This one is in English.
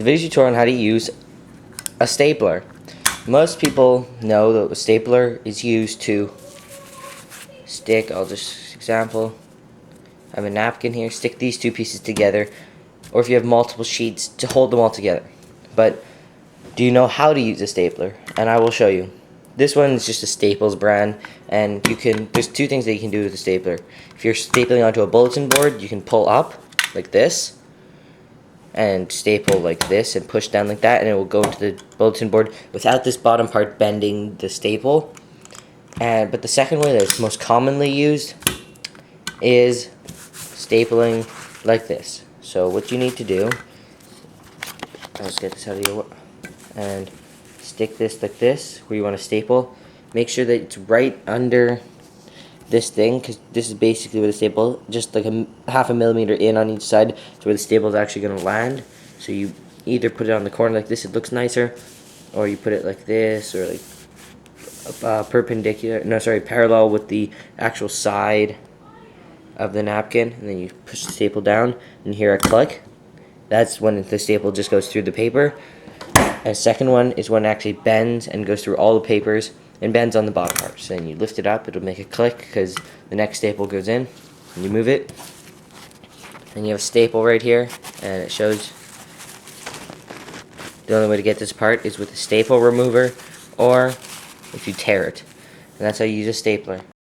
Video tutorial on how to use a stapler. Most people know that a stapler is used to stick, I'll just example, I have a napkin here, stick these two pieces together, or if you have multiple sheets, to hold them all together. But do you know how to use a stapler? And I will show you. This one is just a Staples brand, and there's two things that you can do with a stapler. If you're stapling onto a bulletin board, you can pull up like this and staple like this and push down like that, and it will go into the bulletin board without this bottom part bending the staple. But the second way that's most commonly used is stapling like this. So what you need to do, let's get this out of your, and stick this like this where you want to staple. Make sure that it's right under this thing, because this is basically where the staple, just like half a millimeter in on each side, to where the staple is actually going to land. So you either put it on the corner like this, it looks nicer, or you put it like this, or like parallel with the actual side of the napkin, and then you push the staple down and hear a click. That's when the staple just goes through the paper. And the second one is when it actually bends and goes through all the papers and bends on the bottom part. So then you lift it up, it'll make a click because the next staple goes in, and you move it, and you have a staple right here, and it shows the only way to get this part is with a staple remover, or if you tear it. And that's how you use a stapler.